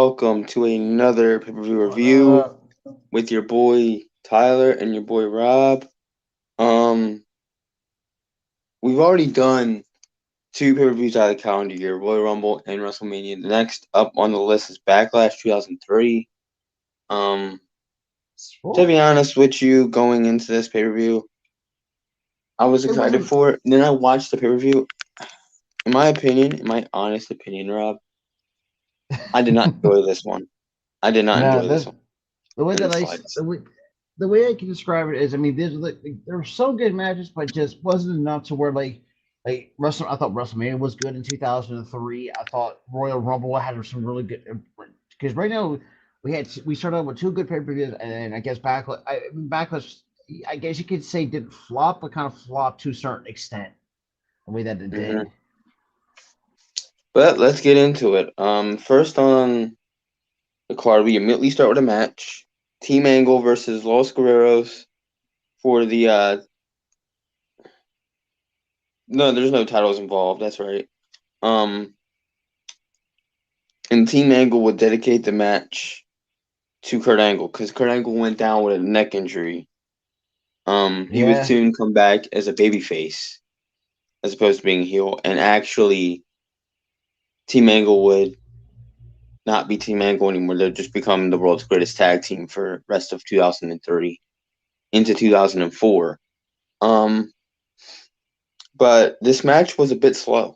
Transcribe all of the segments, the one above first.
welcome to another pay-per-view review Uh, with your boy Tyler and your boy Rob. Um, we've already done two pay-per-views out of the calendar year, Royal Rumble and WrestleMania. The next up on the list is Backlash 2003. Um, to oh, be honest with you, going into this pay-per-view, I was it excited wasn't. for it. And then I watched the pay-per-view. In my honest opinion, Rob, I did not enjoy this one. I did not No, enjoy this one the way in the that slightest. the way I can describe it is, I mean, there were so good matches, but just wasn't enough to where Wrestle. I thought WrestleMania was good in 2003. I thought Royal Rumble had some really good because right now we started out with two good pay per views, and I guess Backlash. I guess you could say didn't flop, but kind of flopped to a certain extent the way that it Hmm. did. But let's get into it. First on the card, we immediately start with a match: Team Angle versus Los Guerreros for the no, there's no titles involved. That's right. Um, and Team Angle would dedicate the match to Kurt Angle because Kurt Angle went down with a neck injury. He would Yeah, soon come back as a babyface as opposed to being heel, and actually, Team Angle would not be Team Angle anymore. They'd just become the world's greatest tag team for rest of 2003 into 2004. Um, but this match was a bit slow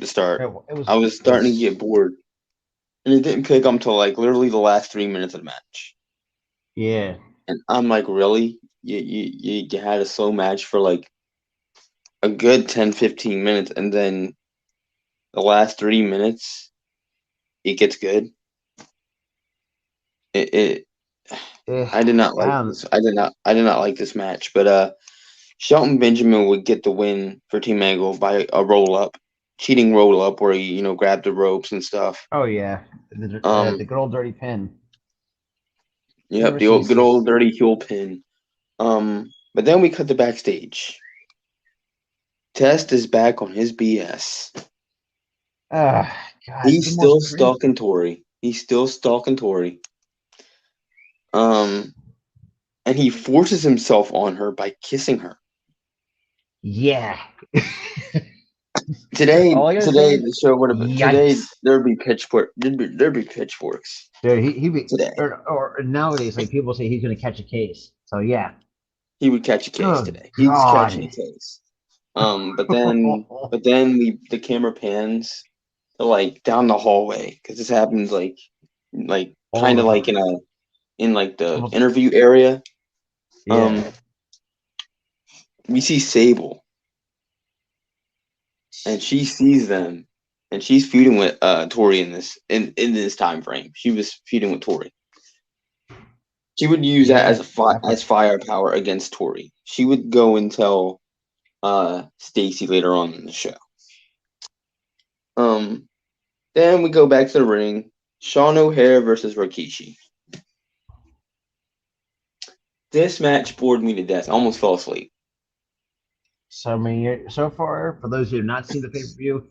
to start. I was it starting to was get bored, and it didn't pick up until like literally the last 3 minutes of the match. yeah. And I'm like, really? You had a slow match for like a good 10-15 minutes, and then the last 3 minutes it gets good. It Eh, I did not like um, this. I did not like this match. But Shelton Benjamin would get the win for Team Angle by a roll up, cheating roll up where he grabbed the ropes and stuff. oh yeah, Um, the good old dirty pin. yep, Never the old good old ceases. dirty heel pin. But then we cut to backstage. Test is back on his BS. God, He's the most still cringe. stalking Tori. He's still stalking Tori. Um, and he forces himself on her by kissing her. Yeah. Today, All I gotta say today is, the show would have been. Today yikes. there'd be pitchfork. There'd be pitchforks Dude, he be today. or nowadays like people say he's gonna catch a case. So yeah. He would catch a case Oh today. He's catching a God. case. But then the camera pans to like down the hallway because this happens like All kind the of like time. in like the Almost. interview area. Yeah. Um, we see Sable and she sees them, and she's feuding with Tori in this time frame. She was feuding with Tori. She would use that as Yeah. a as firepower against Tori. She would go and tell Stacy later on in the show. Um, then we go back to the ring. Sean O'Hare versus Rikishi. This match bored me to death. I almost fell asleep. So I mean, so far for those who have not seen the pay per view,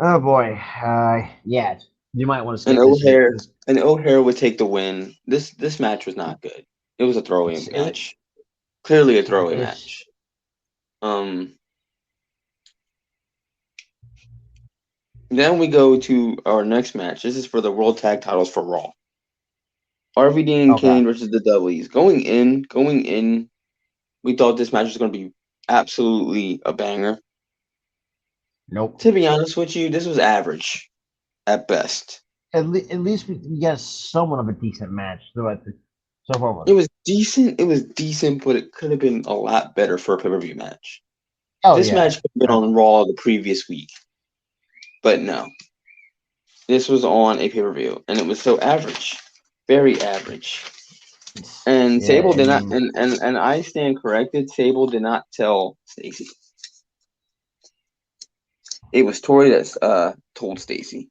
oh boy, yeah, you might want to And skip this. O'Hare This and O'Hare would take the win. This match was not good. It was a throwaway it was match. Clearly a throwaway it's match. Um, then we go to our next match. This is for the World Tag Titles for Raw. RVD and okay. Kane versus the Dudleys. Going in, we thought this match was going to be absolutely a banger. Nope. To be honest with you, this was average at best. At least we got somewhat of a decent match throughout the so far. It was decent. It was decent, but it could have been a lot better for a pay per view match. Oh This match yeah. could have been on Raw the previous week, but no. This was on a pay per view, and it was so average, very average. And Yeah, Sable I did not, mean, and I stand corrected. Sable did not tell Stacy. It was Tori that told Stacy.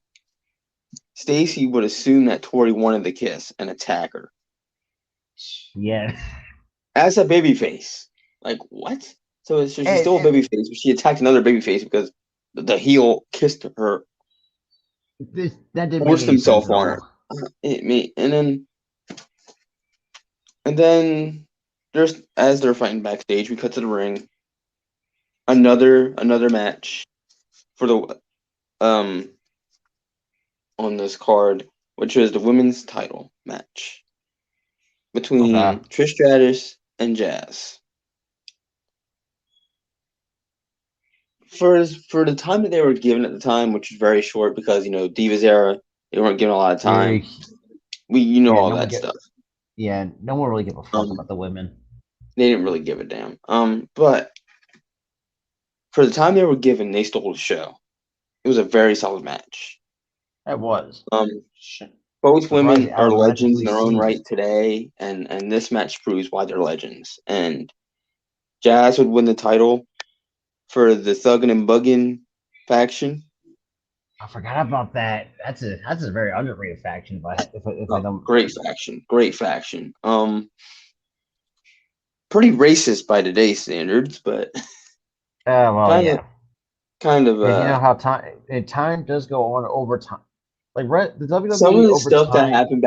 Stacy would assume that Tori wanted the kiss and attack her yeah. as a babyface. Like what? So she's And, still a and babyface, but she attacked another babyface because the heel kissed her. That didn't make forced any sense himself at on her. all. And then there's as they're fighting backstage, we cut to the ring. Another match for the on this card, which was the women's title match Okay. between Trish Stratus and Jazz. For the time that they were given at the time, which was very short because Divas era, they weren't given a lot of Yeah, time. We yeah, all no one that get. stuff. Yeah, no one really give a fuck Um, about the women. they didn't really give a damn. But for the time they were given, they stole the show. It was a very solid match. That was. Um, both women Surprising out are of the matches legends in we've their own right seen. today, and this match proves why they're legends. And Jazz would win the title for the Thuggin' and Buggin' faction. I forgot about that. That's a very underrated faction. If I Oh, don't. great faction, great faction. Pretty racist by today's standards, but Well, kind of yeah, kind of because you know how time does go on over time. Like the some of WWE the over stuff that time, happened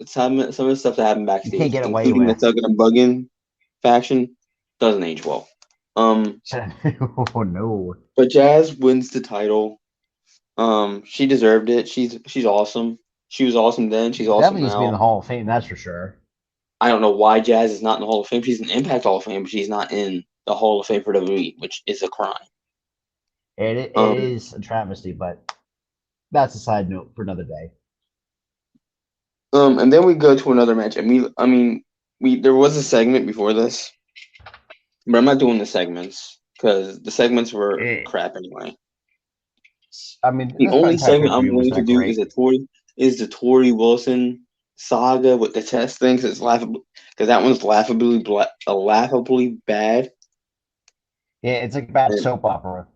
some of the stuff that happened you can't backstage, get away including the with. Thuggin' and Buggin' faction, doesn't age well. Um, Oh no, but Jazz wins the title. She deserved it. She's awesome. She was awesome then. She's awesome definitely needs to be in now. the Hall of Fame. That's for sure. I don't know why Jazz is not in the Hall of Fame. She's in Impact Hall of Fame, but she's not in the Hall of Fame for WWE, which is a crime. It Um, is a travesty, but that's a side note for another day. and then we go to another match. We there was a segment before this, but I'm not doing the segments because the segments were It, crap anyway. I mean, The this only entire pay segment per I'm view was going to not do great. is the Tori Wilson saga with the test thing because it's laughable because that one's laughably bad. Yeah, it's like a bad And soap opera,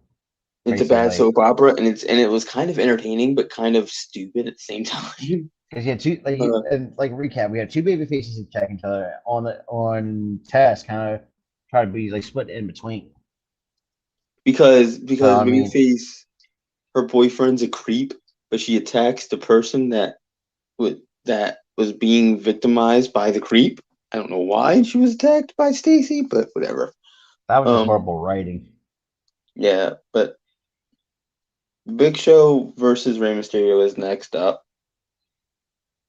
it's a bad basically. soap opera, and it was kind of entertaining but kind of stupid at the same time. Because you had two, Uh, and like recap, we had two baby faces attacking each other on test, kind of try to be like split in between. So because I mean, Babyface, her boyfriend's a creep, but she attacks the person that was being victimized by the creep. I don't know why she was attacked by Stacy, but whatever. that was just Um, horrible writing. yeah, but Big Show versus Rey Mysterio is next up,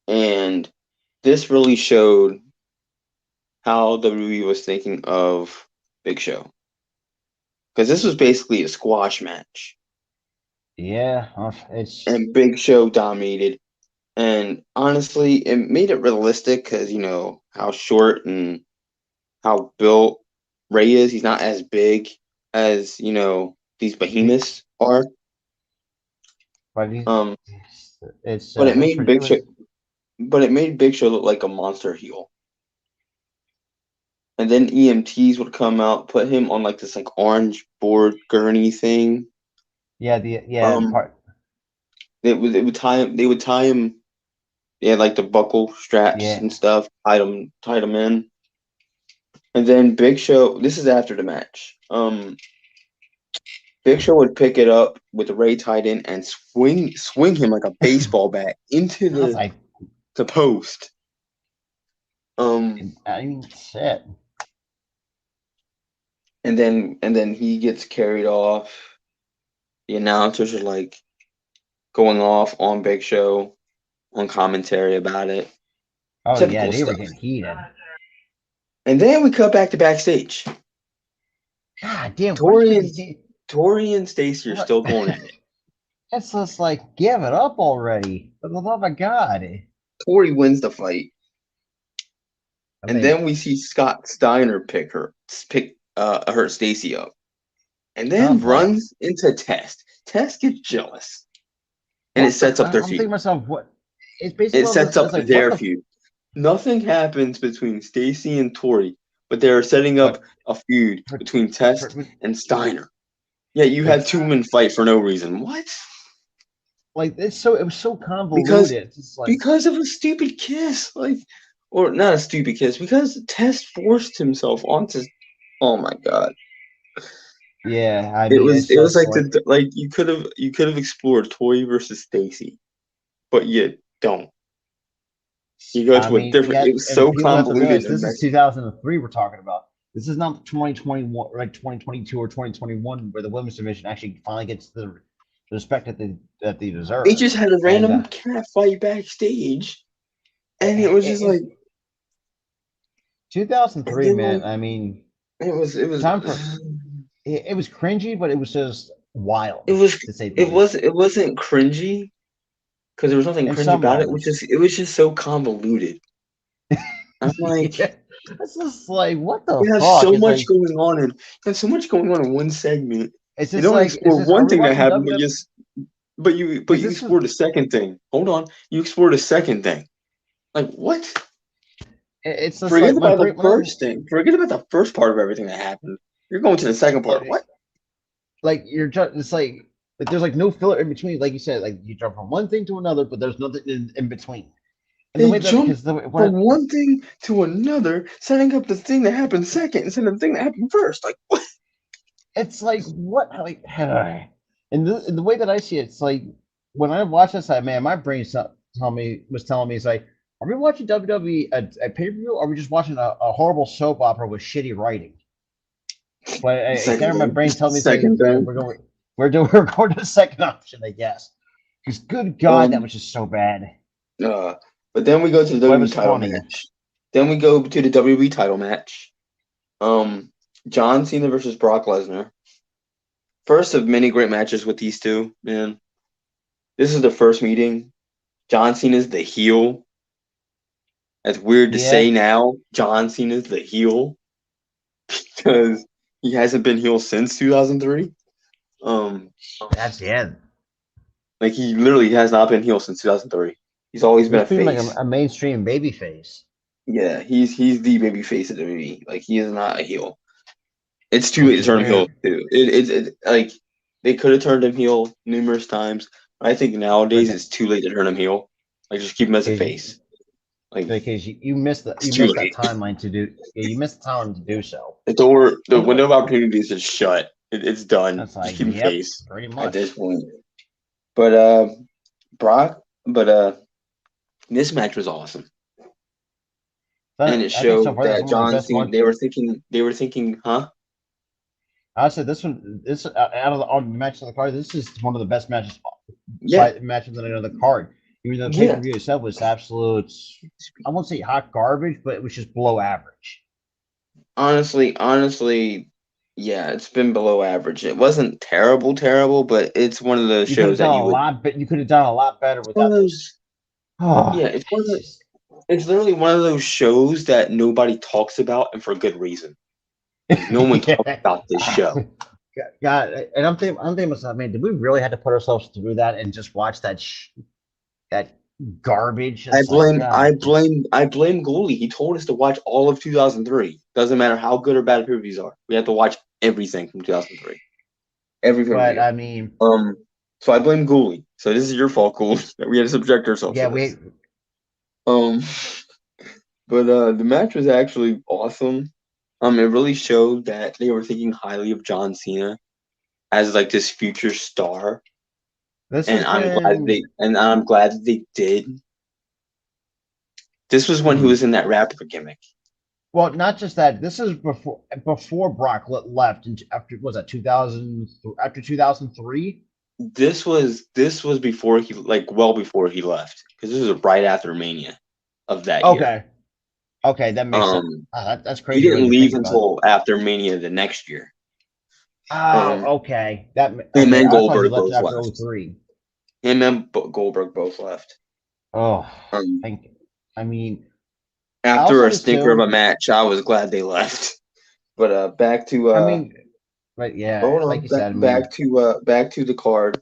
and this really showed how WWE was thinking of Big Show because this was basically a squash match, Yeah, it's and Big Show dominated. And honestly, it made it realistic because how short and how built Ray is. He's not as big as these behemoths are. but Um, it's but it that's made pretty. It Big Show, was but it made Big Show look like a monster heel. And then EMTs would come out, put him on like this like orange board gurney thing. the Um, part it would tie him. They would tie him. They had like the buckle straps yeah. and stuff. Tied him in. And then Big Show. This is after the match. Big Show would pick it up with Ray tied in and swing him like a baseball bat into I was like, the post. Um, I mean, shit. and then he gets carried off. The announcers are like going off on Big Show on commentary about it. Oh yeah, Typical they were stuff. getting heated. And then we cut back to backstage. God damn, what did Tori you and do? Tori and Stacy are What? still going at it. It's just like give it up already. For the love of God. Tori wins the fight, I and mean, then we see Scott Steiner pick her Stacy up, and oh then boy. runs into Test. Test gets jealous, and it What the sets up their I'm thinking to feud. myself, what it's basically It one of sets those up it's like what their the feud. Nothing happens between Stacy and Tori, but they are setting up but a feud for, between Test for and Steiner. Yeah, you had it's two men fight for no reason. What? like it was so Because convoluted. It's just like because of a stupid kiss, or not a stupid kiss, because Test forced himself onto. Oh my god! yeah, I It mean was it's it was just like like you could have explored Tori versus Stacy. but you don't. You go I to a mean, different. yeah, It was and so people have to convoluted realize in this is Mexico. 2003 we're talking about. This is not 2021, like 2022 or 2021, where the women's division actually finally gets the respect that they They deserve. just had a And random cat fight backstage, and it was just like, in and 2003, then man, like I mean, it was time for it was cringy, but it was just it wild was to say the it least. was it wasn't cringy because there was nothing In cringy some about it. moments, It was just so convoluted. I'm like, yeah, it's just like what the you have fuck? so much going on and you have so much going on in one segment. It's You just don't like, it's explore just, are one we thing that watching happened, WWE? but Because you this was, explored the second thing. Hold on, you explored the second thing. Like what? it's just Forget like about the when I first thing. Forget about the first part of everything that happened. You're going to the second part. it, What? like you're just, it's like there's like no filler in between. Like you said, like you jump from one thing to another, but there's nothing in between. And the They way that, jumped because the from when one thing to another, setting up the thing that happened second instead of the thing that happened first. Like what? it's like what like and the way that I see it, it's like when I watch this, I man, my brain telling me, it's like, are we watching WWE a pay per view? Or are we just watching a horrible soap opera with shitty writing? But The I second kind of my thing. brain telling me, say Second thing. we're going to the second option, I guess. Because good God, that Um. was just so bad. Uh. But then we go to the But it WWE was title funny. match. Then we go to the WWE title match. Um. John Cena versus Brock Lesnar. First of many great matches with these two, man. This is the first meeting. John Cena's the heel. That's weird to Yeah, say now. John Cena's the heel because he hasn't been heel since 2003. Um, that's the end. like he literally has not been heel since 2003. He's always been He's a been like face. a mainstream baby face. Yeah, he's the baby face of the movie. Like he is not a heel. It's too late Which to is turn him heel weird. too. It like they could have turned him heel numerous times. I think But nowadays it's too late to turn him heel. Like just keep him as a face. Like because it's you too missed that late. timeline to do, yeah, you missed the time to do so. The And the way window of opportunity is just shut. It's done. that's Just like, keep him yep, face pretty at this much. point. But Brock, but this match was awesome, and it I think so showed far this is that one of the John best Cena. one. They were thinking, huh? I said this out of the on the match of the card, this is one of the best matches Yeah, by matches that I know the card. Even though the pay per yeah. view itself was absolute, I won't say hot garbage, but it was just below average. Honestly, yeah. It's been below average. It wasn't terrible, but it's one of those You could have shows that done you a would. lot, but you could have done a lot better One of without this. those. Oh, Yeah, it's one of it's the. just It's literally one of those shows that nobody talks about, and for good reason. Like no one talks yeah. about this show. God, and I'm thinking myself, man, did we really have to put ourselves through that and just watch that garbage? It's like, God, I blame Gooley. He told us to watch all of 2003. Doesn't matter how good or bad the previews are. We have to watch everything from 2003. Every but preview. I mean, Um, so I blame Gooley. So this is your fault, Gooley, that we had to subject ourselves yeah, to we this. Um, but the match was actually awesome. It really showed that they were thinking highly of John Cena as like this future star, this has been and I'm glad that they did. This was when he hmm. was in that rapper gimmick. Well, not just that. This is before Brock left, and after was that 2000 after 2003. This was before he like well before he left because this was right after Mania of that year. Okay, okay, that makes sense. Um, That's he crazy when didn't you think leave about it. until after Mania the next year. Oh, okay. Him Okay. and I thought he Goldberg left both after left. '03. Him and Goldberg both left. Oh, Um, thank. I mean, I'll after say a this stinker of too. a match, I was glad they left. But back to I mean, but yeah, hold like on, you said, I mean, back to the card.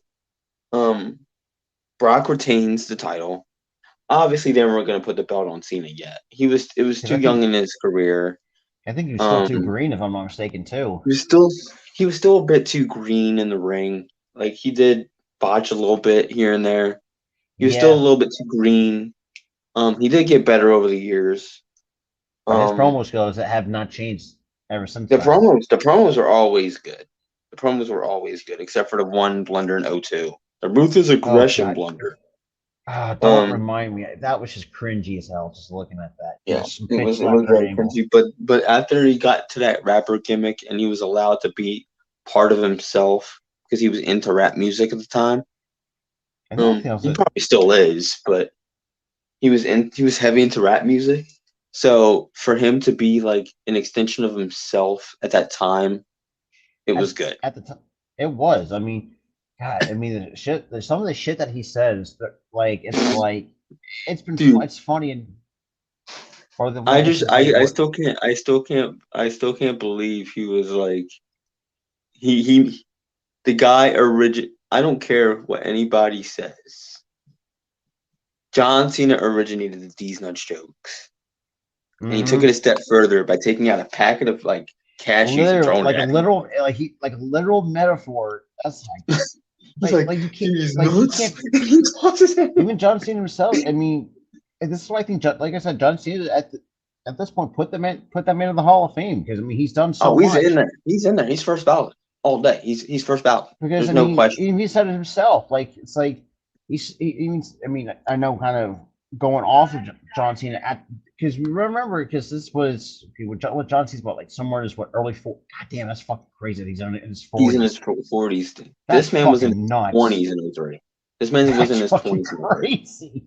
Um, Brock retains the title. Obviously, they weren't going to put the belt on Cena yet. It was 'cause too young in his career. I think he was still Um, too green, if I'm not mistaken, too. he was still he was still a bit too green in the ring. Like he did botch a little bit here and there. He was still a Yeah, little bit too green. He did get better over the years. but his Um, promos goes that have not changed ever since then. the promos are always good. The promos were always good, except for the one blunder in '02. The ruthless Oh aggression God, blunder. Don't Um, remind me. That was just cringy as hell. Just looking at that. yeah, Just some it bitch was slapped their very name off. cringy. But after he got to that rapper gimmick and he was allowed to be part of himself because he was into rap music at the time. And the other thing He probably still is, but he was heavy into rap music. So for him to be like an extension of himself at that time, it was good. at the time, it was. I mean, God. I mean, the shit. There's some of the shit that he says. That, like Dude, it's funny and or the I one which just is like I what still can't believe he was like he the guy origin I don't care what anybody says. John Cena originated the D's nuts jokes. And he took it mm-hmm. a step further by taking out a packet of like cashews and Literally throwing it at him. like a literal metaphor. That's He's like, you can't these he nuts. can't He tosses it. even John Cena himself. I mean, and this is why I think like I said, John Cena at this point put that man in the Hall of Fame because I mean he's done so Oh, he's in much. there. He's in there. He's first ballot all day. He's first ballot. Because There's I no mean, question. even he said it himself. Like it's like I mean, I know kind of going off of John Cena at because remember because this was with John Cena's about like somewhere is what early four. God damn, that's fucking crazy. That he's in his He's in 40s. his 40s. That's This man was in fucking his nuts. 20s in '03. This man was in That's his fucking 20s in '03. crazy.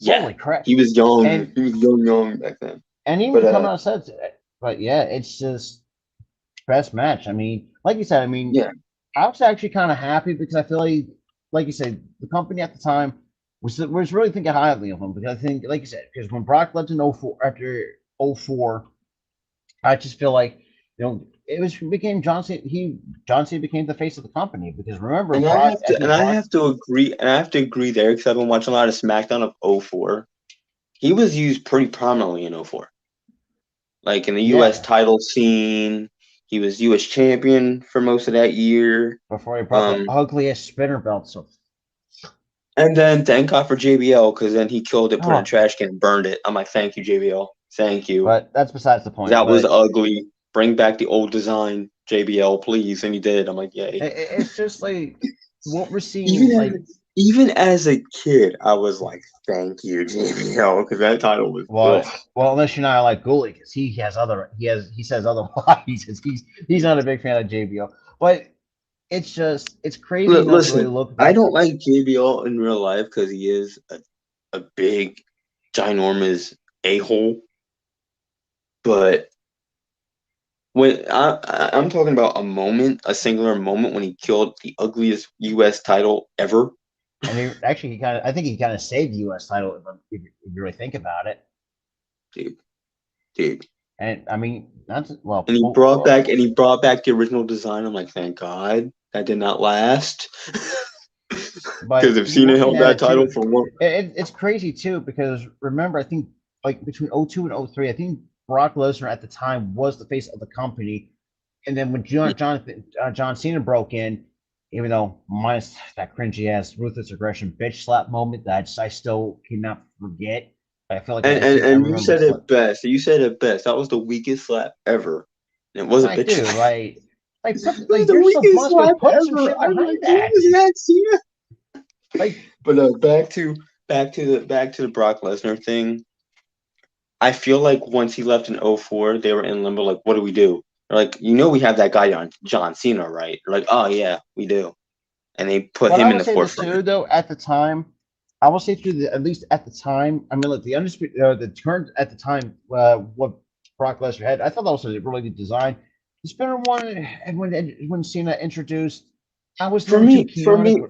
Yeah, Holy crap! he was young. And He was young back then. even But coming out said, but yeah, it's just best match. I mean, like you said, I mean, yeah, I was actually kind of happy because I feel like you said, the company at the time was really thinking highly of him because I think, like you said, because when Brock left in '04 after '04, I just feel like it was became John Cena. John Cena became the face of the company because remember Brock. I think I Brock. have to agree, and I have to agree there because I've been watching a lot of SmackDown of '04. He was used pretty prominently in '04. Like in the U.S. Yeah, title scene. He was U.S. champion for most of that year. before he brought the Um, ugliest spinner belt. So and then thank God for JBL because then he killed it, put it in a oh, trash can, and burned it. I'm like, thank you, JBL, thank you. but that's besides the point. That was But ugly. Bring back the old design, JBL, please. And he did. I'm like, yay. it's just like what we're seeing. Even Like, even as a kid, I was like, thank you, JBL, because that title was ugh. unless you're not like Gully, because he says otherwise. He's not a big fan of JBL, but it's crazy enough to really Listen, look I back. don't like JBL in real life because he is a big, ginormous a hole. But when I'm talking about a moment, a singular moment when he killed the ugliest U.S. title ever, And I think he kind of saved the U.S. title if you really think about it. dude, dude. And I mean, that's And he brought back the original design. I'm like, thank God that did not last. Because but if Cena looking held at that it too, title for one, it's crazy too because remember, I think like between '02 and '03, I think Brock Lesnar at the time was the face of the company, and then when John Cena broke in, even though minus that cringy ass ruthless aggression bitch slap moment that I still cannot forget. I feel like I and you remember said this. it best. You said it best. That was the weakest slap ever. And it was a Like, bitch dude, slap. It was like the you're so weakest muscular. slap Put some ever. shit I'm like, behind who that. was that Cena? Like, But back to the Brock Lesnar thing. I feel like once he left in '04, they were in limbo. Like, what do we do? They're like, we have that guy on John Cena, right? They're like, oh yeah, we do. And they put but I him in will the say this forefront. too, though. At the time, I will say through at least at the time. I mean, like the current at the time, what Brock Lesnar had, I thought that was a really good design. The spinner one, and when Cena introduced, I was For never too me, keen for on it. me,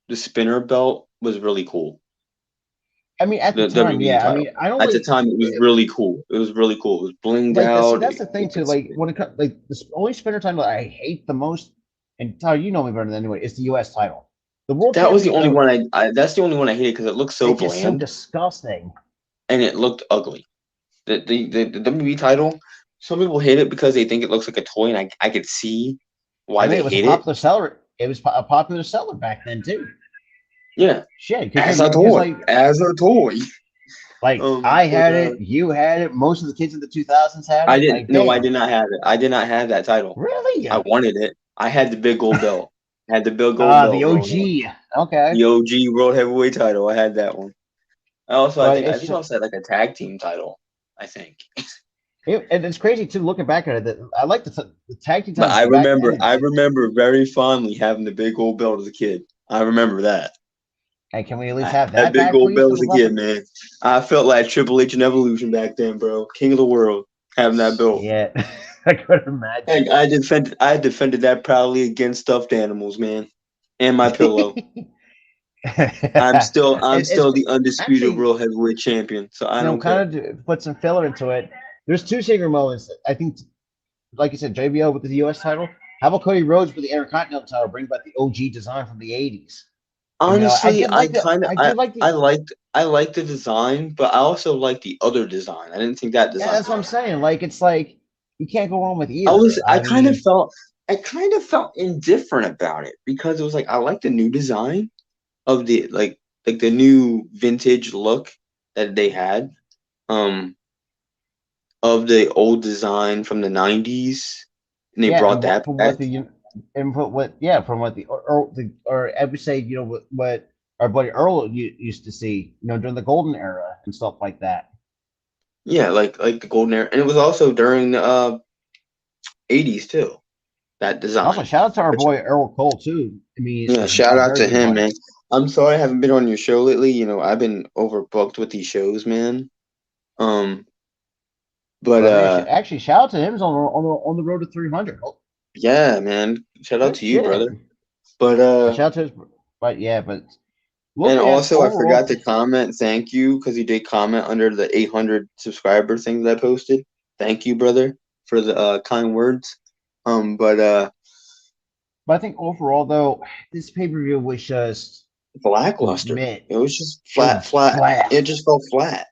the spinner belt was really cool. I mean, at the The time, WWE yeah. I title. mean, I don't At the really. time, it was really cool. It was really cool. It was blinged Like this. See, out. that's the thing It too. could Like spin. when it comes, like the only spinner title that I hate the most, and Tyler, you know me better than anyway, is the U.S. title. The world That was the champion, only one that's the only one I hated because it looked so it's just so bland disgusting. and it looked ugly. The WWE title, some people hate it because they think it looks like a toy, and I could see I why mean, they it was a hate it. popular seller. It was a popular seller back then too. Yeah, Shit, because I as a mean, because toy, as a toy. I But had it, you had it, most of the kids in the 2000s had I it. didn't. Like, No, I damn, did not have it. I did not have that title. really? I wanted it. I had the big gold belt. I had the big gold belt The growing up. OG. Okay, The OG World Heavyweight title. I had that one. I but think it's I also had like a tag team title. I think. and it's crazy too looking back at it. That I like the tag team But titles back then. I remember very fondly having the big old belt as a kid. I remember that. And can we at least I have had that that big back, old please, belt for as the a kid, level? man. I felt like Triple H and Evolution back then, bro. King of the world, having that belt. Yeah, I could imagine. I defended that proudly against stuffed animals, man, and my pillow. I'm It's still the undisputed actually, world heavyweight champion, so I don't care. kind of to put some filler into it. There's two secret moments. I think, like you said, JBL with the U.S. title. How about Cody Rhodes with the Intercontinental title? Bring back the OG design from the '80s. And Honestly, I liked the design, but I also liked the other design. I didn't think that yeah, design that's what was I'm bad. saying. Like it's like you can't go wrong with either. I I kind of mean, felt indifferent about it because it was like I like the new design of the like the new vintage look that they had of the old design from the 90s, and they yeah, brought and that from back. what the input, what yeah, from what or I would say, what our buddy Earl used to see, during the golden era and stuff like that. Yeah, like the golden era, and it was also during the 80s too. That Also, design. shout out to our Which, boy Earl Cole too. I mean, yeah, is shout a out very to good him, buddy. man. I'm sorry I haven't been on your show lately. I've been overbooked with these shows, man. Um, but But man, actually, shout out to him. He's on the road to 300. Oh, yeah, man. Shout out good to you, shit. brother. But And shout out to his, but yeah, but and looking at also I forgot overall, to comment thank you because you did comment under the 800 subscriber thing that I posted. Thank you, brother, for the kind words. But but I think overall though, this pay per view was just lackluster. mid. It was just It was flat. flat. It just felt flat.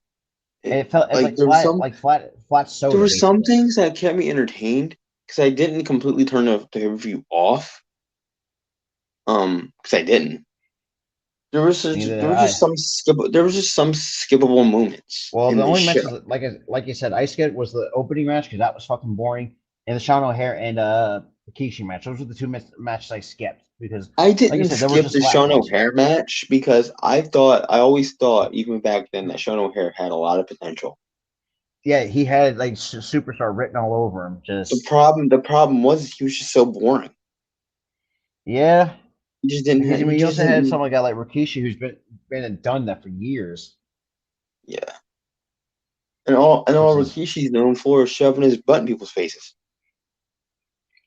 And It, it felt it's like like flat there soda were some basically. things that kept me entertained because I didn't completely turn the review off. Because I didn't. Neither did There was just I. some skippable moments Well, the in this only show. matches like you said, I skipped was the opening match because that was fucking boring, and the Sean O'Haire and Rikishi match. Those were the two matches I skipped because, I like you didn't said, they were skip just the Sean lackluster. O'Hare match because I always thought even back then that Sean O'Hare had a lot of potential. Yeah, he had like superstar written all over him. Just The problem was he was just so boring. yeah, because I He mean, you just also had didn't. someone like Rikishi who's been and done that for years, Yeah, and which all is Rikishi's known for is shoving his butt in people's faces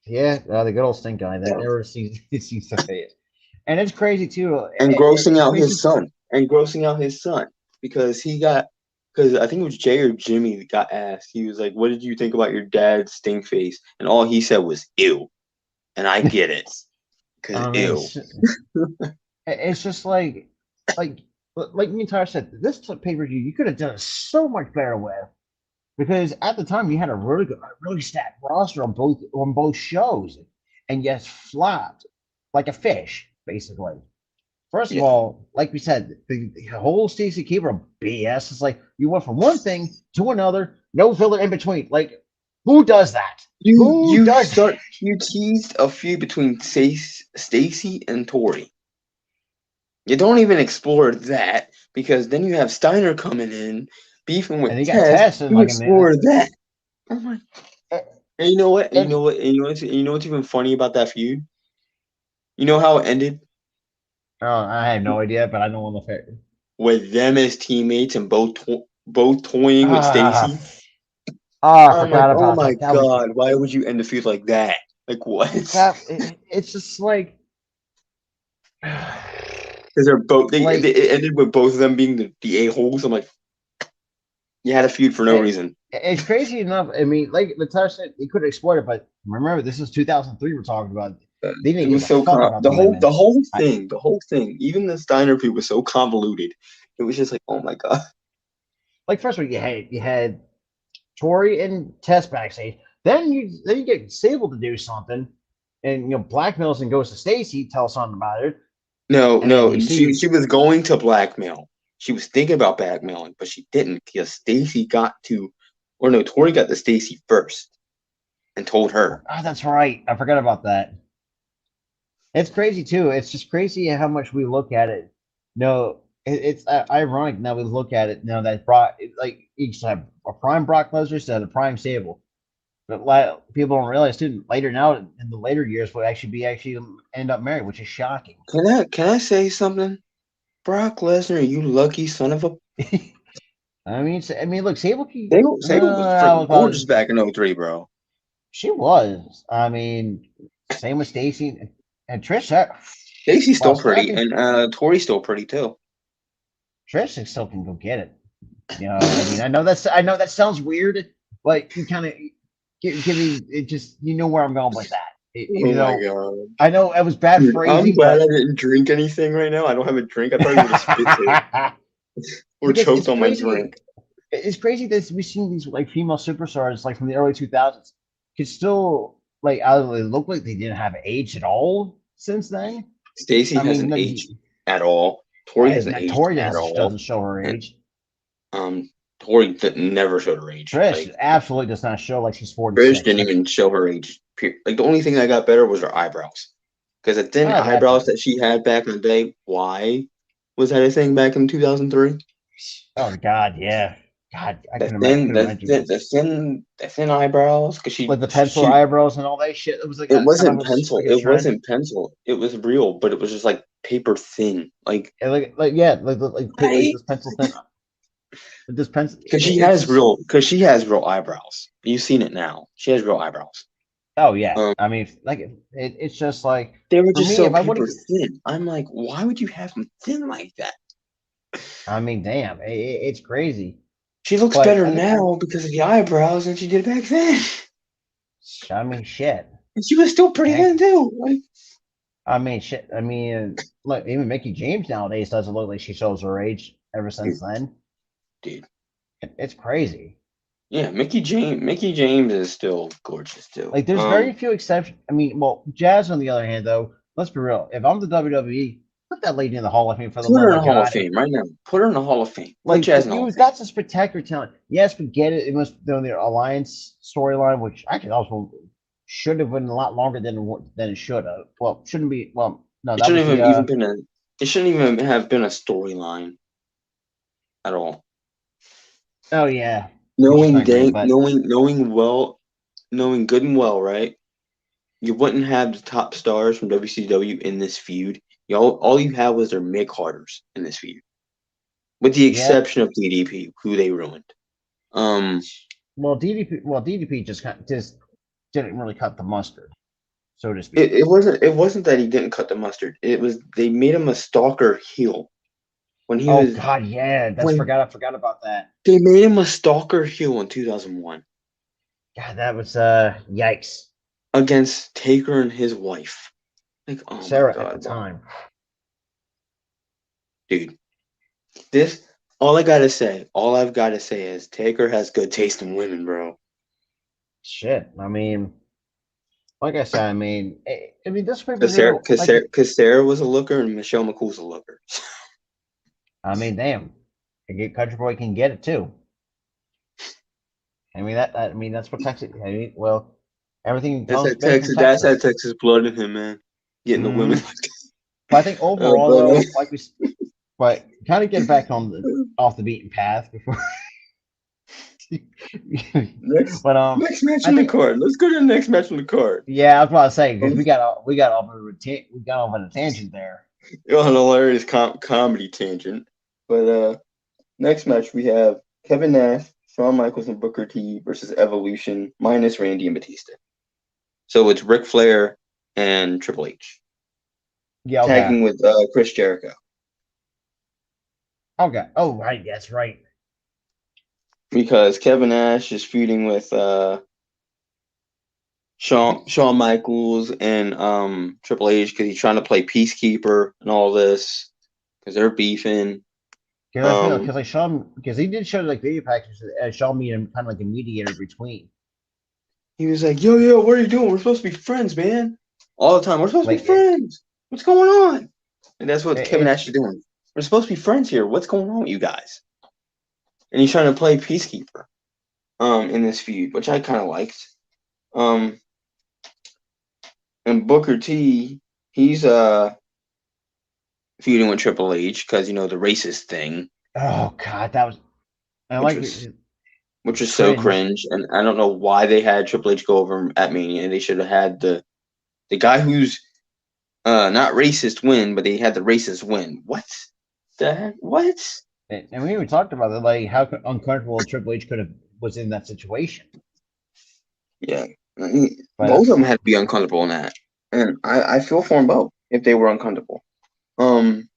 yeah, the good old stink guy that never sees the face. And it's crazy too. and grossing It's out crazy. his son because I think it was Jay or Jimmy that got asked. He was like, "What did you think about your dad's stink face?" And all he said was "ew," and I get it because I mean, ew. it's just like me and Tyler said, this pay per view you could have done so much better with because at the time you had a really stacked roster on both shows, and yet flopped like a fish basically. First of Yeah. all, like we said, the whole Stacey Keeper BS is like you went from one thing to another, no filler in between. Like, who does that? Who does that? You teased a feud between Stacy and Tori. You don't even explore that because then you have Steiner coming in beefing And with you got Tess. Tess and You like, and, explore that. Oh my! And you know what? and And you know what's even funny about that feud? You know how it ended I have no idea, but I know on the fair. with them as teammates and both toying with Ah, Stacy. I I'm like, forgot oh about my that. That was god, why would you end the feud like that? Like what? it's just like, Because they're both like it ended with both of them being the a holes. I'm like, you had a feud for no it, reason. it's crazy enough. I mean, like the touch said, it could have exploited, but remember, this is 2003. We're talking about. They It didn't give was a so fuck about the women. the whole thing, even the Steiner feud was so convoluted. It was just like, oh my god. Like first of all, you had Tori and Tess backstage. Then you get Sable to do something, and blackmails and goes to Stacy, tell something about it, No, and then you she see was going to blackmail. She was thinking about blackmailing, but she didn't because Tori got to Stacy first and told her. oh, that's right. I forgot about that. It's crazy too. It's just crazy how much we look at it. No, it's ironic now we look at it now that Brock like each have a prime Brock Lesnar instead of a prime Sable. But people don't realize too later now in the later years will actually be actually end up married, which is shocking. Can I say something? Brock Lesnar, you lucky son of a. I mean, look, Sable. Sable was I freaking would probably gorgeous back in '03, bro. she was. I mean, same with Stacy and Trish. Stacy's Well, still pretty, and Tori's still pretty too. Trish still can go get it. You know, I mean, I know that sounds weird, but you kind of give me it. Just you know where I'm going with that. Oh Even my though god. I know it was bad Dude, I'm phrasing, glad I but didn't drink anything right now. I don't have a drink. I probably would have spit it or because choked on my drink. It's crazy that we've seen these like female superstars like from the early 2000s can still like either look like they didn't have age at all since then. Stacy I mean, hasn't like, aged at all. Tori hasn't aged Tori at doesn't all. show her And age. Tori never showed her age. Trish Like absolutely does not show like she's Trish 46. didn't even show her age. Like the only thing that got better was her eyebrows. Because the thin Oh, that eyebrows too. that she had back in the day, why was that a thing back in 2003? Oh God, yeah. God, I The couldn't imagine. thin, Couldn't the imagine thin, the thin, the thin eyebrows. Because like the pencil eyebrows and all that shit. It was like it kind of wasn't was pencil. like a It trend. wasn't pencil. It was real, but it was just like paper thin. And like yeah, like Right? this pencil thin. This pencil. It's just Because she has real eyebrows. You've seen it now. She has real eyebrows. oh yeah. Um, I mean, like it's just like they were for just me, so if I would have, paper thin. I'm like, why would you have them thin like that? I mean, damn, it's crazy. She looks But better now because of the eyebrows than she did back then. I mean, shit. And she was still pretty Heck, then too. Like, I mean, shit. I mean, look, even Mickey James nowadays doesn't look like she shows her age ever since dude, then. dude. It's crazy. Yeah, Mickey James is still gorgeous too. Like, there's very few exceptions. I mean, well, Jazz on the other hand, though, let's be real. If I'm the WWE, put that lady in the Hall of Fame for the Put her love in the of Hall of God. Fame right now. Put her in the Hall of Fame. Put Like, Jazz in the Hall of Fame. that's a spectacular talent. Yes, but get it. It must be their alliance storyline, which actually also should have been a lot longer than it should have. Well, shouldn't be. Well, no, It that was shouldn't the. have even been a. It shouldn't even have been a storyline at all. Oh yeah, which is Knowing not great, dang, but knowing good and well, right? You wouldn't have the top stars from WCW in this feud. All you had was their mid carders in this feud, with the yeah. exception of DDP, who they ruined. Um, DDP just didn't really cut the mustard, so to speak. it wasn't that he didn't cut the mustard. It was they made him a stalker heel when he Oh was God, yeah, when I forgot about that. they made him a stalker heel in 2001 God, that was yikes. against Taker and his wife. Like, oh my Sarah at the god, bro. time. Dude, this all I've gotta say is Taker has good taste in women, bro. Shit. I mean, like I said, I mean, this pay per Cause Sarah, view, cause like, Sarah, cause Sarah was a looker and Michelle McCool's a looker. I mean, damn, Country Boy can get it too. I mean I mean that's what Texas. I mean, well, everything comes based from That's that Texas. Texas blood in him, man. Getting the women. Mm. But I think overall, But though, but kind of get back on the off the beaten path before. next But next match I on the think card. Let's go to the next match on the card. yeah, I was about to say because Um, we got off on a tangent there. on a hilarious comedy tangent. But next match we have Kevin Nash, Shawn Michaels, and Booker T versus Evolution minus Randy and Batista. So it's Ric Flair and Triple H Yeah, okay, tagging with Chris Jericho okay. Oh, right, that's right. because Kevin Nash is feuding with Shawn Michaels and Triple H because he's trying to play peacekeeper and all this because they're beefing. Because I feel because like Sean because he did show like video packages as Sean being kind of like a mediator between He was like, yo, what are you doing? We're supposed to be friends, man. All the time. We're supposed to be like friends. What's going on? And that's what Kevin it's Nash is doing. We're supposed to be friends here. What's going on with you guys? And he's trying to play peacekeeper in this feud, which I kind of liked. Um, and Booker T He's feuding with Triple H because the racist thing, Oh God, that was I which like was which was so cringe. cringe, and I don't know why they had Triple H go over him at Mania, and they should have had the guy who's not racist win, but they had the racist win. What the heck? What? And we even talked about that, like how uncomfortable Triple H could have was in that situation. Yeah, I mean, But both of them had to be uncomfortable in that, and I feel for them both if they were uncomfortable. Um,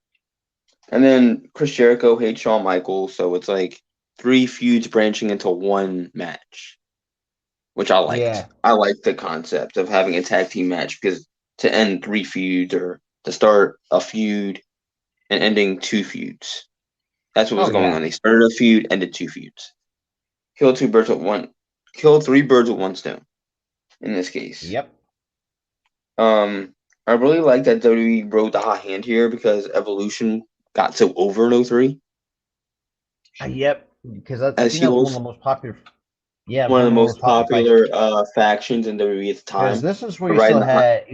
and then Chris Jericho hates Shawn Michaels, so it's like three feuds branching into one match, which I liked. yeah, I liked the concept of having a tag team match because to end three feuds or to start a feud and ending two feuds. That's what was oh going yeah, on. They started a feud, ended two feuds. Kill two birds with one. Kill three birds with one stone. In this case, yep, I really like that WWE rode the hot hand here because Evolution got so over in '03 yep. Because I as think that was one of heels, the most popular. Yeah, one of one the of the most most popular fights. popular factions in WWE at the Because time. this is where They're riding the hot.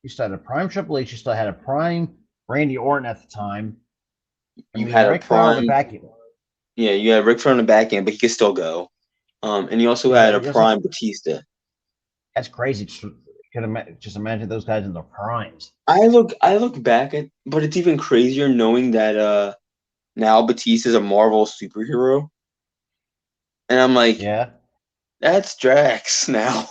you still had a prime Triple H, you still had a prime Randy Orton at the time. I You mean, had a Ric Flair on the prime, back end. yeah. You had Ric Flair on the back end, but he could still go. And you also Yeah, had a it doesn't. prime Batista. That's crazy. Just imagine those guys in their primes. I look back at, but it's even crazier knowing that now Batista's a Marvel superhero, and I'm like, Yeah, that's Drax now.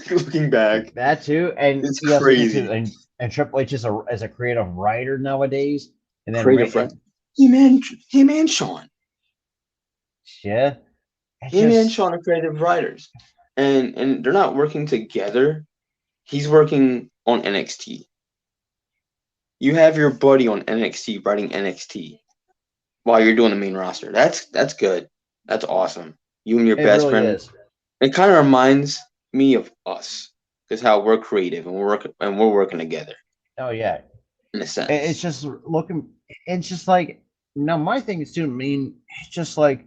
Looking back, that too. And it's you also think crazy. too, and Triple H is a creative writer nowadays. And then Creative friend. and Him and Sean. yeah, it's Him and just Sean are creative writers. And they're not working together. He's working on NXT. You have your buddy on NXT writing NXT while you're doing the main roster. That's good. That's awesome. You and your it best really friend. is. It kind of reminds me of us because how we're creative and we're working together Oh yeah, in a it's sense. just looking. It's just like now my thing is too. I mean, it's just like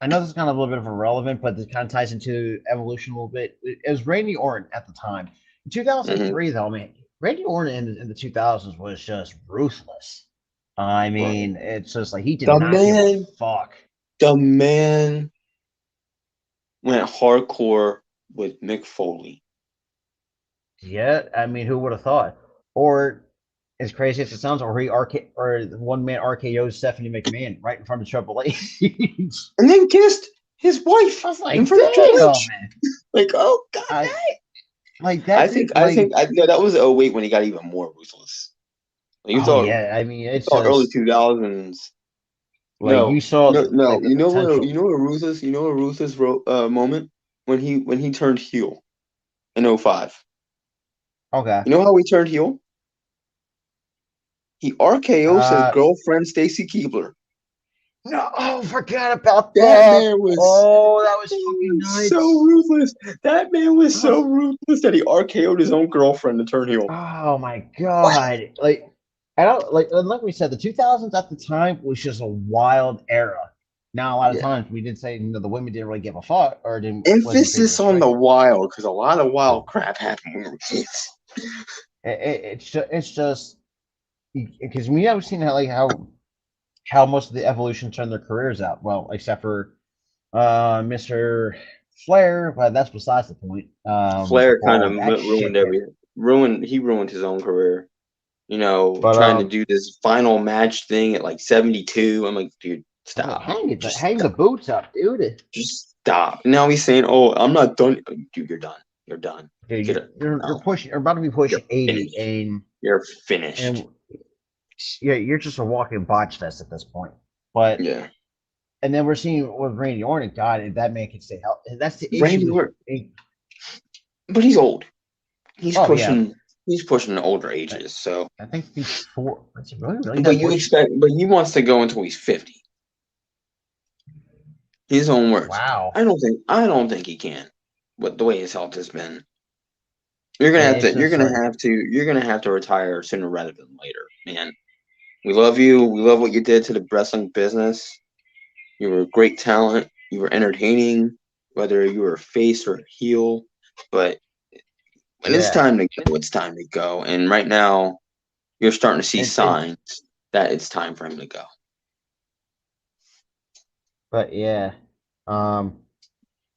I know this is kind of a little bit of irrelevant, but this kind of ties into evolution a little bit. It was Randy Orton at the time. In Hmm. 2003, though, I mean, Randy Orton in the 2000s was just ruthless. I Right. mean, it's just like he did The not give a man, fuck. the man went hardcore with Mick Foley. Yeah, I mean, who would have thought? Or as crazy as it sounds, or or the one man RKO Stephanie McMahon right in front of Triple H. And then kissed his wife I was in like, front of Triple damn, H. man. Like, oh god I dang. like I that think dude. I think Like, I no, that was '08 when he got even more ruthless. Like, oh yeah. I mean, it's early just 2000s. like you No, saw no, no. like the potential. You know a ruthless moment when he turned heel in '05. Okay. You know how he turned heel? He RKO'd his Uh girlfriend Stacy Keebler. no, oh, forget about That that. man was Oh, that was He fucking was so nuts. ruthless. That man was That was so ruthless that he RKO'd his own girlfriend to turn heel. oh my god. Like I don't like and like we said, the 2000s at the time was just a wild era. Now a lot of Yeah. times we did say the women didn't really give a fuck or didn't wasn't treated Emphasis with on the respect. wild, because a lot of wild crap happened when we were kids. It's just because we have seen how how most of the evolution turned their careers out. Well, except for Mr. Flair, but that's besides the point. Flair Before kind all of that ruined shit hit. he ruined his own career. But Trying to do this final match thing at like 72. I'm like, dude, I'm like, stop. Just hang the stop. boots up, dude. Just stop. Now he's saying, "Oh, I'm not done." Dude, you're done. You're done. Dude, Get it. you're No, pushing. You're about to be you're pushing 80, finished. You're finished. and yeah, you're just a walking botch fest at this point. But Yeah. and then we're seeing with Randy Orton. God, if that man can stay healthy, that's the issue Randy with. Orton, but he's old. He's Oh yeah, pushing. He's pushing the older I, ages. So, I think he's four. Is he really but that you much? expect, but he wants to go until he's 50. His own words. Wow. I don't think he can. With the way his health has been, you're gonna have It's to. You're just gonna like have to. You're gonna have to retire sooner rather than later, man. We love you. We love what you did to the wrestling business. You were a great talent. You were entertaining, whether you were a face or a heel. But When it's Yeah, time to go, it's time to go. And right now, you're starting to see and signs that it's time for him to go. but yeah. Um,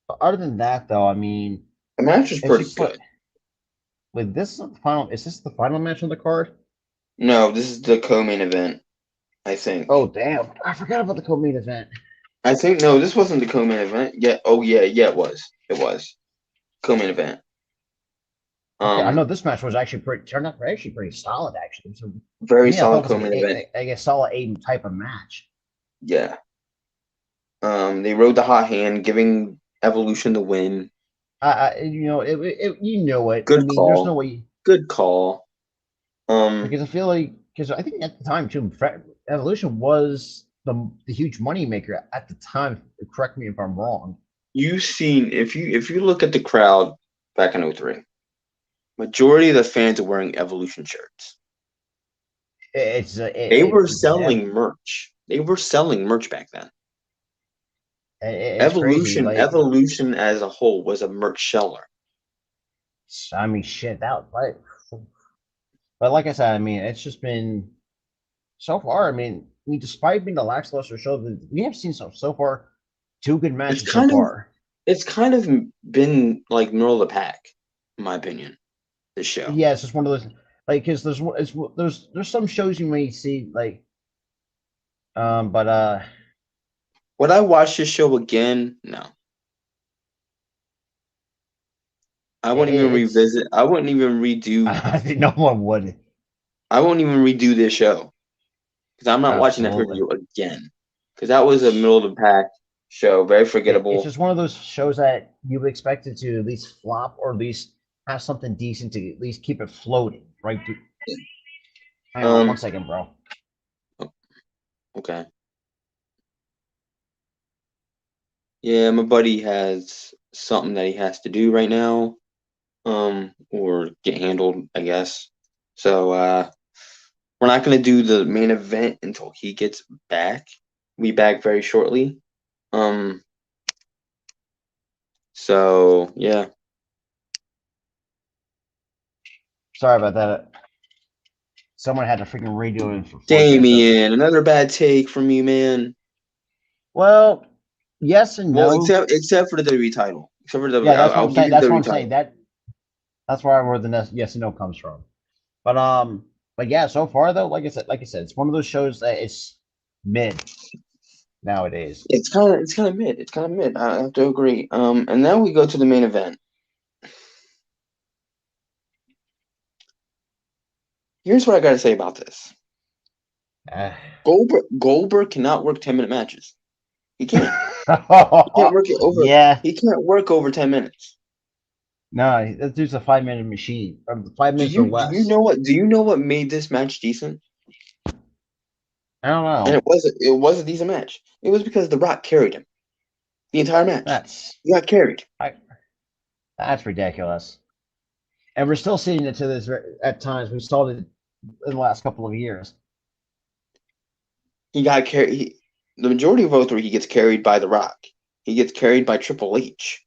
but other than that, though, I mean, The match was it's pretty just like good. with this final. Is this the final match on the card? No, this is the co-main event. I Oh think. damn! I forgot about the co-main event. I think no, this wasn't the co-main event. Yeah. Oh yeah, it was. It was co-main event. Okay, I know Um, this match was actually pretty turned out actually pretty solid. Actually, so to very me, I thought solid it was like co-main event. a solid eight type of match. Yeah. They rode the hot hand, giving Evolution the win. You know, you know it. I Good mean, there's no call. way Good call. because I feel like because I think at the time too, Evolution was the huge money maker at the time. Correct me if I'm wrong. You seen if you look at the crowd back in '03, majority of the fans are wearing Evolution shirts. It's They were it's selling merch. They were selling merch back then. it's crazy. Evolution as a whole was a merch seller. I mean, shit, that but like I said, I mean, it's just been so far. I mean, despite being the lackluster show, we have seen so far two good It's matches so kind of far. it's kind of been like middle of the pack, in my opinion. This show. Yeah, it's just one of those like because there's some shows you may see like but Would I watch this show again? No. I wouldn't even it's revisit. I wouldn't even redo. I think no one would. I won't even redo this show because I'm not watching that Absolutely. review again. Because that was a middle of the pack show, very It's forgettable. just one of those shows that you would expect it to at least flop or at least have something decent to at least keep it floating, right? Hang on one Um. second, bro. Okay. Yeah, my buddy has something that he has to do right now. Or get handled, I guess. So we're not gonna do the main event until he gets back. We back very shortly. Um. So yeah. Sorry about that. Someone had a freaking radio in for you. So, Damien, another bad take from you, man. well, yes and Well, no. except for the WWE title. Except for the Yeah, WWE, that's what I'll I'm give saying. you the That's what WWE I'm saying. title. That's where the yes and no comes from. But yeah, so far though, like I said, it's one of those shows that it's mid nowadays. It's kind of mid. It's kind of mid. I have to agree. And now we go to the main event. Here's what I got to say about this. Uh, Goldberg cannot work 10-minute matches. He can't. He can't work it over. yeah, He can't work over 10 minutes. no, that dude's a 5 minute machine. 5 minutes or Do you less. know what made this match decent? I don't And know. it was a decent match. It was because The Rock carried him the entire match. That's He got carried. I, that's ridiculous. And we're still seeing it to this at times. We saw it in the last couple of years. He got carried. The majority of '03, he gets carried by The Rock. He gets carried by Triple H.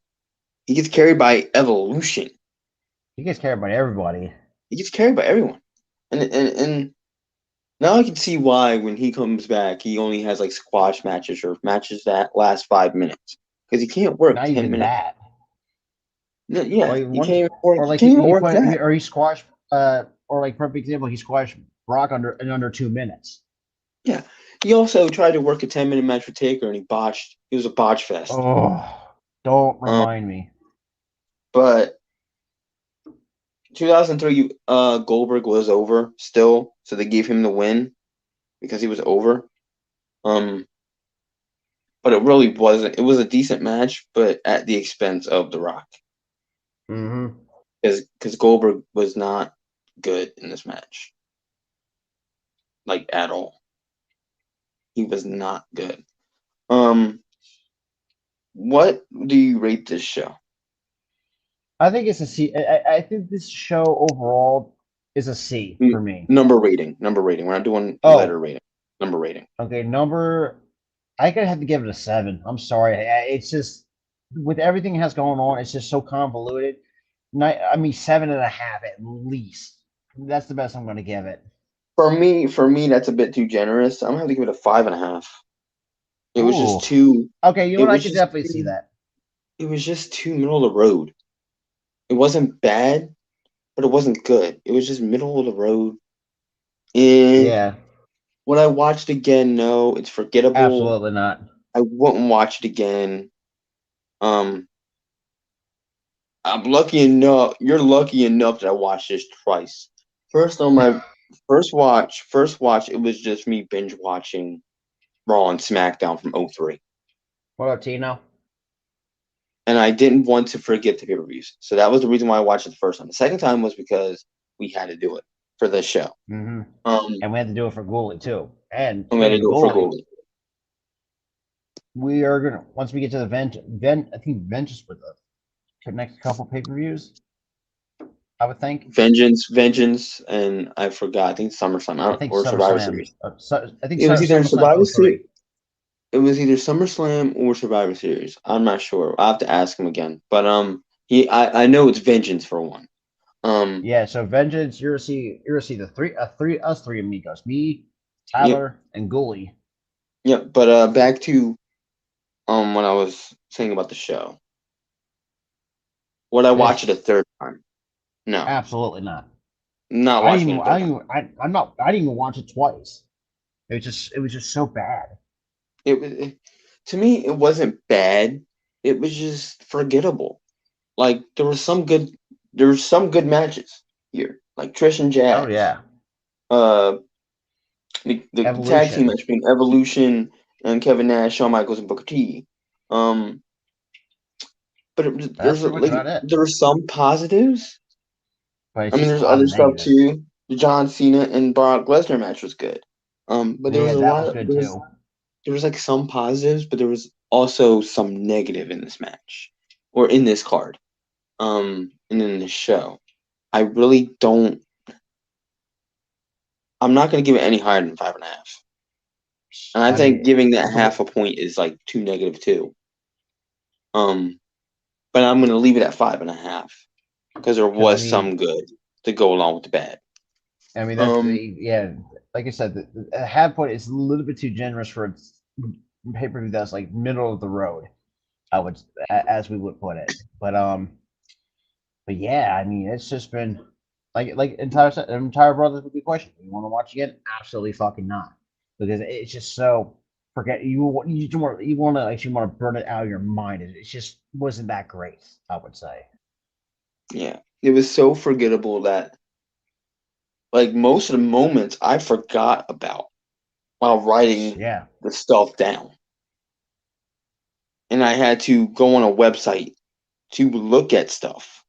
He gets carried by Evolution. He gets carried by everybody. He gets carried by everyone. And now I can see why when he comes back, he only has like squash matches or matches that last 5 minutes because he can't work Not 10 even minutes. that. Yeah, Like he one, can't even work. or He like can't even work that. he squashed or like perfect example, he squashed Brock under 2 minutes. Yeah. He also tried to work a 10-minute match with Taker and he botched. It was a botch fest. Oh, don't Um, remind me. but 2003, Goldberg was over still, so they gave him the win because he was over. Um, but it really wasn't. It was a decent match, but at the expense of The Rock, Mm-hmm. because Goldberg was not good in this match, like at all. He was not good. Um, what do you rate this show? I think it's a C. I think this show overall is a C for me. Number rating. Number rating. We're not doing letter Oh, rating. Number rating. okay. Number, I gotta have to give it a 7. I'm sorry. It's just with everything that has going on, it's just so convoluted. I mean 7.5 at least. That's the best I'm going to give it. For me, that's a bit too generous. I'm gonna have to give it a 5.5. It was just Ooh. too. Okay, you know It what? I was could just definitely see too. that. It was just too middle of the road. It wasn't bad, but it wasn't good. It was just middle of the road. And Yeah, would I watch it again? No, it's forgettable. absolutely not. I wouldn't watch it again. Um, I'm lucky enough. You're lucky enough that I watched this twice. First on my first watch, it was just me binge watching Raw and SmackDown from '03. What about Tino? And I didn't want to forget the pay-per-views. So that was the reason why I watched it the first time. The second time was because we had to do it for this show. Mm-hmm. Um, And we had to do it for Gooley too. And I'm gonna speaking of do it for Gooley, Goldie. we are gonna once we get to the vent. I think Vengeance with the next couple pay-per-views. I would think. Vengeance, and I forgot. I think I SummerSlam think or Survivor SummerSlam. Series. I think It was either SummerSlam Survivor Series. 03. It was either SummerSlam or Survivor Series. I'm not sure. I'll have to ask him again. But I know it's Vengeance for one. Um, Yeah, so Vengeance, you're gonna see the us three amigos, me, yeah, Tyler, and Gooley. yeah. But back to when I was saying about the show. Would I watch it This a third time? No, absolutely not. not I didn't watching it even a third I time. didn't even, I'm not I didn't even watch it twice. It was just so bad. To me, it wasn't bad. It was just forgettable. Like there were some good matches here, like Trish and Oh Jazz. yeah, Uh, the tag team Evolution. match between Evolution and Kevin Nash, Shawn Michaels, and Booker T. Um, but That's pretty much about it. there were some positives. But I it's mean, just a there's lot other of stuff negatives. too. The John Cena and Brock Lesnar match was good. But there was Yeah, a that lot was of good too. there was like some positives, but there was also some negative in this match or in this card. And in this show. I really don't. I'm not going to give it any higher than 5.5. And I I think mean, giving that it's a half a point is like too negative too. Um, but I'm going to leave it at 5.5 because there because was some good to go along with the bad. I mean that's Um, the yeah. Like I said, the half point is a little bit too generous for its pay per view that's like middle of the road. I would, as we would put it. But yeah, I mean, it's just been like entire brothers would be question. You want to watch again? Absolutely fucking not, because it's just so forget you want to actually want to burn it out of your mind. It just wasn't that great. I would say. yeah, it was so forgettable that like most of the moments I forgot about while writing Yeah, the stuff down, and I had to go on a website to look at stuff,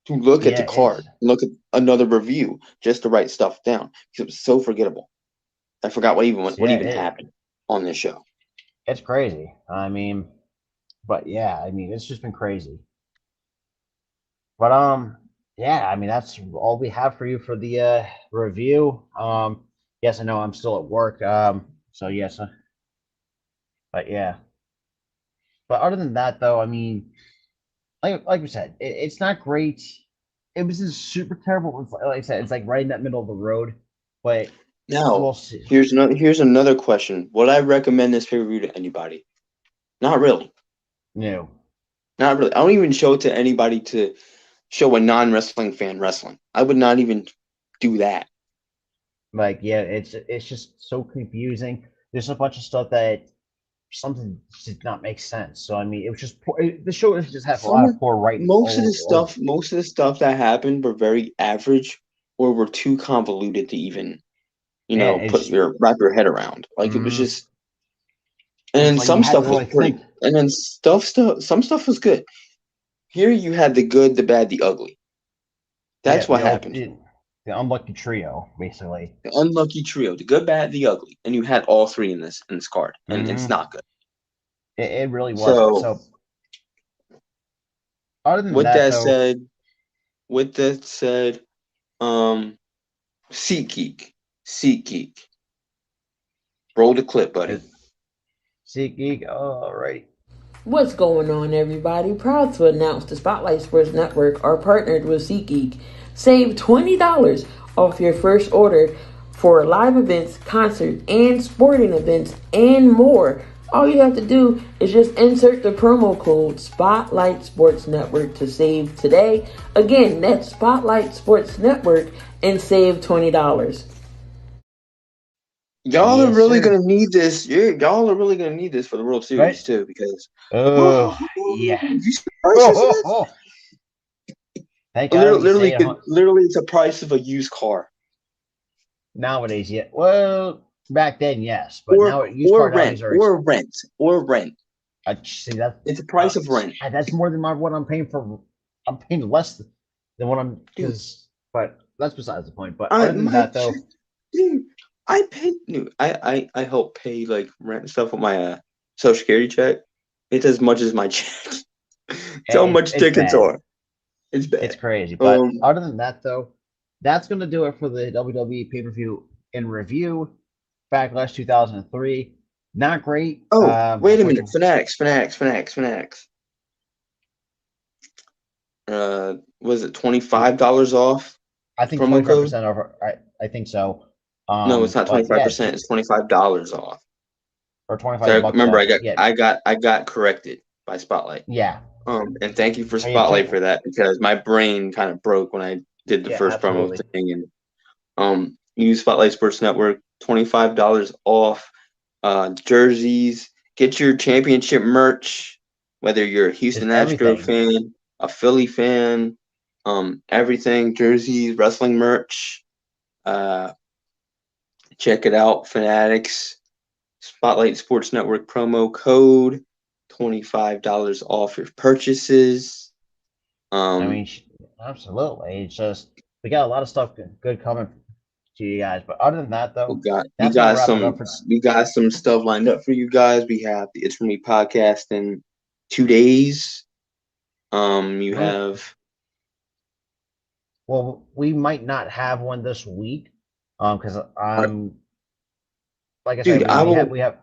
to look at yeah, the card, look at another review just to write stuff down because it was so forgettable. I forgot what yeah, even happened on this show. it's crazy. I mean, but yeah, I mean, it's just been crazy. But yeah, I mean that's all we have for you for the review. Yes, I know I'm still at work. So yes, but yeah. But other than that, though, I mean, like we said, it's not great. It was just super terrible. Like I said, it's like right in that middle of the road. But Now, we'll see. here's another question. Would I recommend this pay per view to anybody? Not really. No, Not really. I don't even show it to anybody to show a non wrestling fan wrestling. I would not even do that. like yeah, it's just so confusing. There's a bunch of stuff that something did not make sense. So I mean, it was just poor, the show just had a lot of Some poor writing all over. most of the stuff that happened were very average or were too convoluted to even, Yeah, put your wrap your head around. Like it was mm, just and it's and like you some had stuff to was like pretty think. and then some stuff was good. Here you had the good, the bad, the ugly. Yeah, That's what happened here. the unlucky trio, basically. The unlucky trio, the good, bad, the ugly, and you had all three in this card, and it's Hmm not good. it really wasn't. So So other than with that, that though, said, with that said, um, SeatGeek, SeatGeek, roll the clip, buddy. is SeatGeek. All right. What's going on, everybody? Proud to announce the Spotlight Sports Network are partnered with SeatGeek. Save $20 off your first order for live events, concerts, and sporting events, and more. All you have to do is just insert the promo code Spotlight Sports Network to save today. Again, that's Spotlight Sports Network and save $20. Y'all are Yes, really sir. gonna need this. Y'all are really gonna need this for the World Series Right? too, because Yeah. you see the prices of this? Thank God we can Literally, say literally, it's the price of a used car, nowadays. Yeah. Well, back then, yes, but now used car nowadays are. or rent. I see that. It's the price of rent, That's more than what I'm paying for. I'm paying less than what I'm dude. but that's besides the point. But I other than that, though, dude, I pay. Dude, I help pay like rent and stuff with my Social Security check. It's as much as my check. It's how much it's tickets bad. are. It's It's bad. crazy. But other than that, though, that's going to do it for the WWE pay-per-view in review. Backlash 2003. Not great. Wait a minute. Fanatics. Was it $25 off? I think Promo code? 25% over. I think so. No, it's not But yeah, 25%. It's $25 off. or 25 So bucks remember, off. Yeah, I got corrected by Spotlight. yeah, And thank you for yeah. Spotlight for that, because my brain kind of broke when I did the Yeah, first promo absolutely. thing. And use Spotlight Sports Network, $25 off. Jerseys. Get your championship merch, whether you're a It's Houston Astro everything. fan, a Philly fan, everything, jerseys, wrestling merch. Check it out, Fanatics. Spotlight Sports Network promo code, $25 off your purchases. I mean, absolutely. It's just we got a lot of stuff good coming to you guys. But other than that, though, We that's gonna got wrap it some up for. stuff lined up for you guys. We have the It's For Me podcast in 2 days. You We have well, we might not have one this week, because like I dude, said, I will we have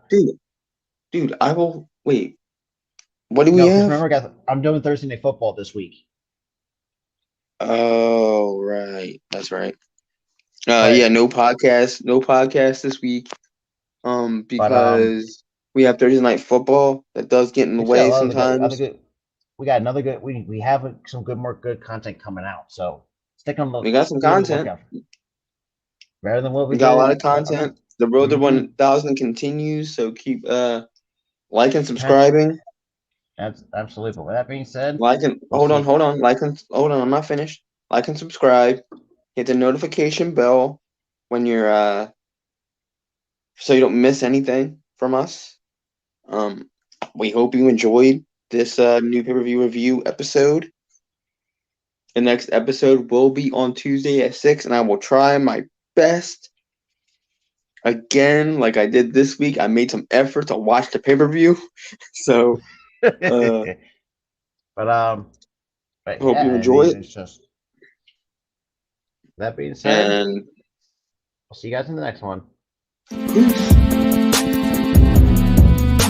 I will wait. What do we no, because have? remember, guys, I'm doing Thursday Night Football this week. Oh, right. That's right. But Yeah, no podcast this week. but Because we have Thursday night football that does get in the we still way got other sometimes. good. We got another good. We have some more good content coming out. So stick on the We got some be on the content. lookout. Better than what we We got a lot did. of content. The road to 1,000 continues, so keep liking, subscribing. That's absolutely. But with that being said, we'll Hold see. on, hold on, I'm not finished. Like and subscribe. Hit the notification bell when you're so you don't miss anything from us. We hope you enjoyed this new pay-per-view review episode. The next episode will be on Tuesday at 6, and I will try my best. Again, like I did this week, I made some effort to watch the pay-per-view. So, but hope yeah, you I enjoy mean, it. it's just that being said, And I'll see you guys in the next one. peace.